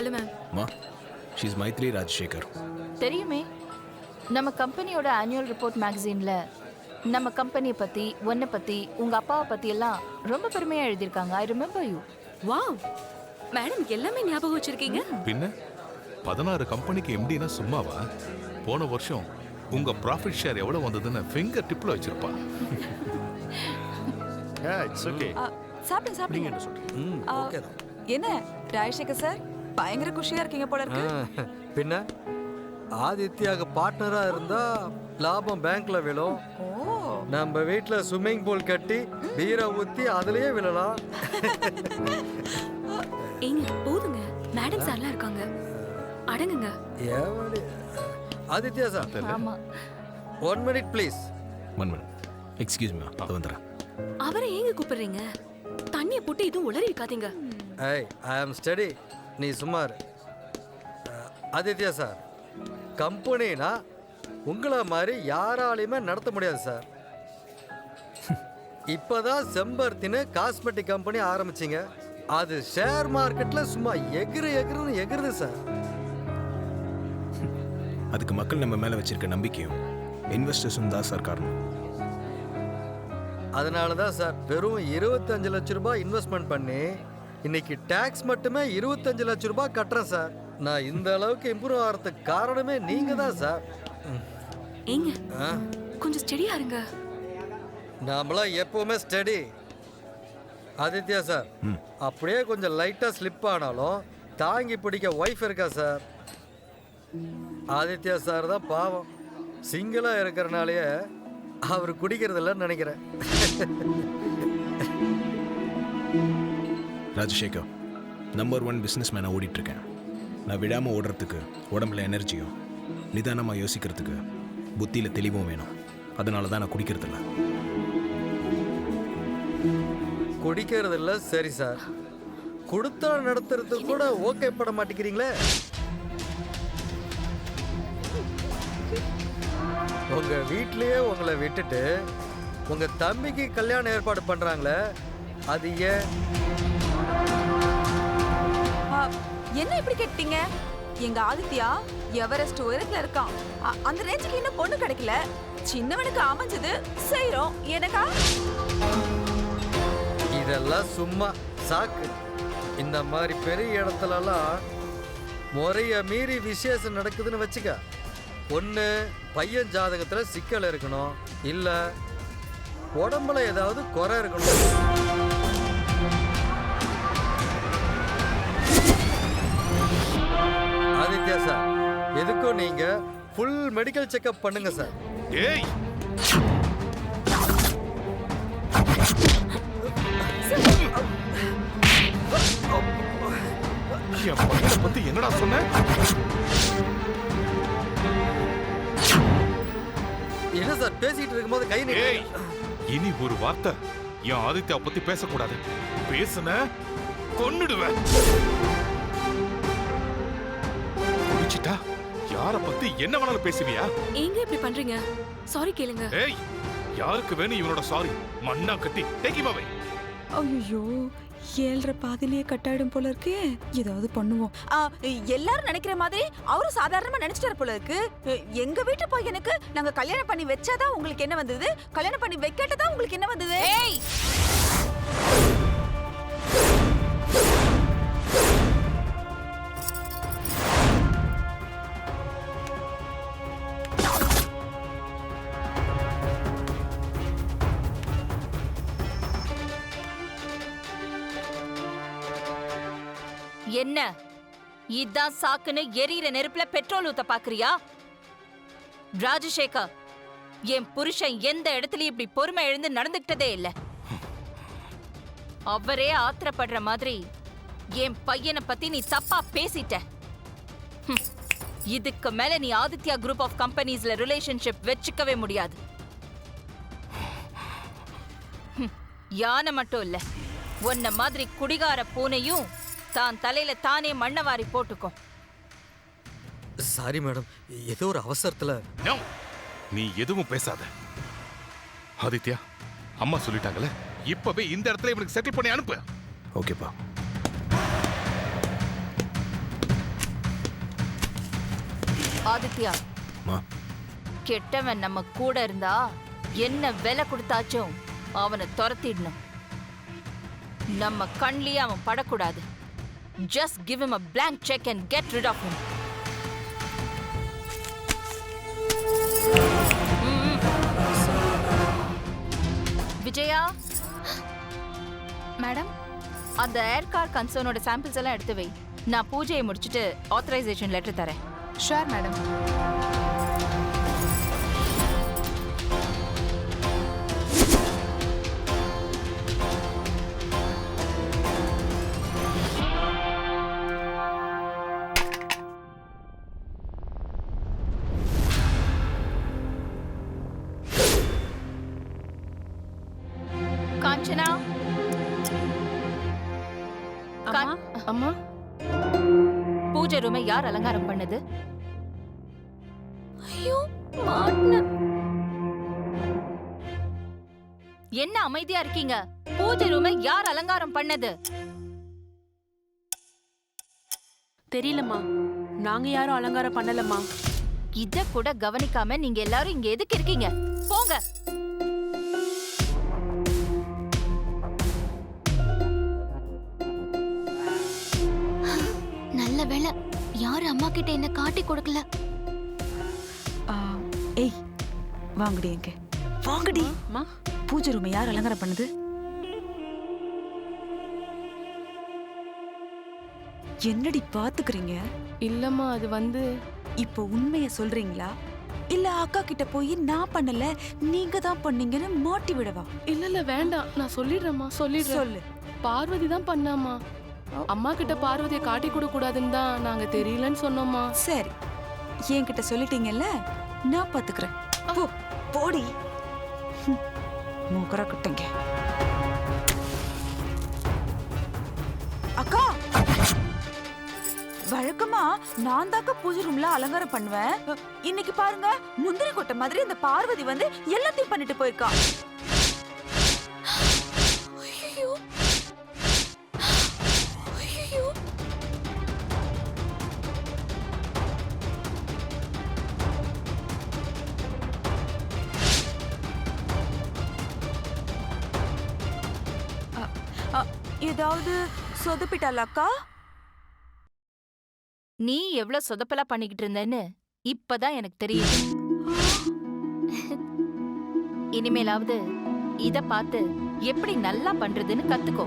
Hello ma'am. மா she's Maithri Rajasekar. தெரியுமே, நம்ம கம்பெனியோட ஆனுவல் ரிப்போர்ட் மேகசின்ல நம்ம கம்பெனியை பத்தி, உன்னை பத்தி, உங்க அப்பாவை பத்தி எல்லாம் ரொம்ப பெருமையா எழுதியிருக்காங்க. I remember you. Wow madam, எல்லாமே ஞாபகம் வச்சிருக்கீங்க. பின்ன 16 கம்பெனிக்கு எம்டினா சும்மாவா? போன வருஷம் உங்க ப்ராஃபிட் ஷேர் எவ்வளவு வந்ததுன்னு ஃபிங்கர் டிப்ல வச்சிருப்பா. It's okay. சாப்பிடுங்க சாப்பிடுங்க. என்ன சொல்றீங்க? என்ன ராஜசேகர் சார் பயங்கர குஷியா இருக்கீங்க போல இருக்கு. பின்ன ஆதித்யாக்கு பார்ட்னரா இருந்தா லாபம் பேங்க்ல விழும். நம்ம வீட்ல ஸ்விம்மிங் பூல் கட்டி பீரை ஊத்தி அதுலயே விழலாம். ஏங்க போதுங்க, மேடம் சார்லாம் இருக்காங்க, அடங்குங்க. ஆதித்யா சார், ஆமா, 1 minute please. 1 minute. Excuse me, அது வந்துடுறேன். அவரை ஏங்க கூப்பிடுறீங்க? தண்ணியை போட்டு இதுவும் உளறி இருக்காதீங்க. ஐ ஆம் ஸ்டடி. நீ சுமார். ஆதித்யா சார், கம்பெனினா உங்களை மாதிரி யாராலையுமே நடத்த முடியாது சார். இப்பதான் செம்பருத்தின்னு காஸ்மெட்டிக் கம்பெனி ஆரம்பிச்சிங்க. அது ஷேர் மார்க்கெட்ல சும்மா எகுருன்னு எகுருது சார். அதுக்கு மக்கள் நம்ம மேல வச்சிருக்க நம்பிக்கையும் இன்வெஸ்டர்ஸும் தான் சார் காரணம். அதனால தான் சார் வெறும் 25 லட்ச ரூபாய் இன்வெஸ்ட்மெண்ட் பண்ணி இன்னைக்கு டாக்ஸ் மட்டுமே 25 லட்ச ரூபாய் கட்டுறேன் சார். நான் இந்த அளவுக்கு இம்ப்ரூவ் ஆகிறதுக்கு காரணமே நீங்க தான் சார். ஏங்க கொஞ்சம் ஸ்டெடியா இருங்க. நாமளாம் எப்பவுமே ஸ்டடி. ஆதித்யா சார், அப்படியே கொஞ்சம் லைட்டா ஸ்லிப் ஆனாலும் தாங்கி பிடிக்க ஒய்ஃப் இருக்கா சார். ஆதித்யா சார் தான் பாவம், சிங்கிளா இருக்கிறனாலேயே அவர் குடிக்கிறது இல்லைன்னு நினைக்கிறேன். ராஜசேகர், நம்பர் 1 பிஸ்னஸ் மேனாக ஓடிட்டுருக்கேன். நான் விடாமல் ஓடுறதுக்கு உடம்புல எனர்ஜியும், நிதானமாக யோசிக்கிறதுக்கு புத்தியில் தெளிவும் வேணும். அதனால தான் நான் குடிக்கிறதில்ல. குடிக்கிறது இல்லை சரி சார், கொடுத்தா நடத்துறதுக்கு கூட ஓகே பட மாட்டேங்கிறீங்களே. உங்க வீட்லயே உங்களை விட்டுட்டு உங்க தம்பிக்கு கல்யாணம் ஏற்பாடு பண்றாங்களே, அது ஏன்? என்ன இப்படி கேட்டீங்க? எங்க ஆதித்யா எவரெஸ்ட் உயரத்துல இருக்கான். அந்த ரேஞ்சுக்கு இன்னும் பொண்ணு கிடைக்கல. சின்னவனுக்கு அமைஞ்சது செய்யறோம். எனக்கா இதெல்லாம் சும்மா சாக்கு. இந்த மாதிரி பெரிய இடத்துலலாம் முறைய மீறி விசேஷம் நடக்குதுன்னு வச்சுக்க. ஒன்று பையன் ஜாதகத்தில் சிக்கல் இருக்கணும், இல்லை உடம்புல ஏதாவது குறை இருக்கணும். ஆதித்யா சார், எதுக்கும் நீங்க ஃபுல் மெடிக்கல் செக்அப் பண்ணுங்க சார். ஏய், என் பையனை பத்தி என்னடா சொன்ன? என்ன சார் பேசிட்டு இருக்கும்போது கை ஏய், இனி ஒரு வார்த்தை என் ஆதித்யா பத்தி பேசக்கூடாது. பேசுன கொன்னுடுவேன். குடிச்சிட்டா யார பத்தி என்ன வேணாலும் பேசுவியா? ஏங்க இப்படி பண்றீங்க? சாரி கேளுங்க. ஏய், யாருக்கு வேணும் இவனோட சாரி? மண்ணா கட்டி டேக்கிமாவே. ஐயோ, 7:30 பாதிலேயே கட்டாயிடும் போல இருக்கு. ஏதாவது பண்ணுவோம். எல்லாரும் நினைக்கிற மாதிரி அவரும் சாதாரணமா நினைச்சிட்டாரு போல இருக்கு. எங்க வீட்டு பையனுக்கு நாங்க கல்யாணம் பண்ணி வச்சாதான் உங்களுக்கு என்ன வந்தது? கல்யாணம் பண்ணி வைக்கட்டதான் உங்களுக்கு என்ன வந்தது? ஏய், என்ன இதான் சாக்குன்னு எரியிற நெருப்புல பெட்ரோல் ஊத்த பாக்குறியா? ராஜசேகர், என் புருஷன் எந்த இடத்துலயும் இப்படி பொறுமை எழுந்து நடந்துக்கிட்டதே இல்ல. அவரே ஆத்திரப்படுற மாதிரி என் பையனை பத்தி நீ தப்பா பேசிட்ட. இதுக்கு மேல நீ ஆதித்யா குரூப் ஆஃப் கம்பெனிஸ்ல ரிலேஷன்ஷிப் வச்சுக்கவே முடியாது. யானை மட்டும் இல்ல, உன்ன மாதிரி குடிகார பூனையும் தான் தலையில தானே மண்ணவாரி போட்டுக்கும். சாரி மேடம், ஏதோ ஒரு அவசரத்துல. நீ எதுவும் பேசாத. ஆதித்யா, அம்மா சொல்லிட்டாங்கல்ல, இப்பவே இந்த இடத்துல இவனுக்கு செட்டில் பண்ணி அனுப்பு. ஓகேப்பா. ஆதித்யா, மா கெட்டவன் நம்ம கூட இருந்தா என்ன விலை கொடுத்தாச்சும் அவனை துரத்திடணும். நம்ம கண்லயே அவன் படக்கூடாது. Just give him a blank check and get rid of him. Vijaya, madam அந்த ஏர் கார் கன்சர்னோட சாம்பிள்ஸ் எல்லாம் எடுத்து வை. நான் பூஜையை முடிச்சிட்டு ஆத்தரைசேஷன் லெட்டர் தரேன். Sure madam. காஞ்சனா, அம்மா பூஜை ரூமை யார் அலங்காரம் பண்ணது? ஐயோ மாட்ன. என்ன அமைதியா இருக்கீங்க? பூஜை ரூமை யார் அலங்காரம் பண்ணது? தெரியலம்மா, நாங்க யாரும் அலங்காரம் பண்ணலம்மா. இத கூட கவனிக்காம நீங்க எல்லாரும் இங்க எதுக்கு இருக்கீங்க? போங்க. நல்ல வேளை யாரு அம்மா கிட்ட என்ன காட்டி கொடுக்கல. ஏய் வாங்கடி எங்க வாங்கடி. அம்மா, பூஜை ரூமை யார் அலங்காரம் பண்ணுது? என்னடி பாத்துக்கிறீங்க? இல்லம்மா, அது வந்து இப்போ உண்மைய சொல்றீங்களா இல்ல அக்கா கிட்ட போய் நான் பண்ணல நீங்க தான் பண்ணீங்கன்னு மாட்டி விடவா? இல்ல வேண்டாம், நான் சொல்லிடுறேம்மா, சொல்லிடுறேன். சொல்லு. பார்வதி தான் பண்ணாமா. அம்மா கிட்ட பார்வதியை காட்டி கொடுக்க கூடாதுன்னு தான் நாங்க தெரியலன்னு சொன்னோம்மா. சரி, என்கிட்ட சொல்லிட்டீங்கல்ல, நான் பாத்துக்கிறேன். போ போடி மூக்கரா கிட்டங்க. அக்கா, வழக்கமா நான் தாக்க பூஜை ரூம்ல அலங்காரம் பண்ணுவேன். இன்னைக்கு பாருங்க, முந்திரி கொட்டை மாதிரி இந்த பார்வதி வந்து எல்லாத்தையும் பண்ணிட்டு போயிருக்கா. ஐயோ ஐயோ. ஏதாவது சொதப்பிட்டால அக்கா? நீ எவ்வளவு சொதப்பலா பண்ணிக்கிட்டு இருந்தேன்னு இப்பதான் எனக்கு தெரியுது. இனிமேலாவது இத பார்த்து எப்படி நல்லா பண்றதுன்னு கத்துக்கோ.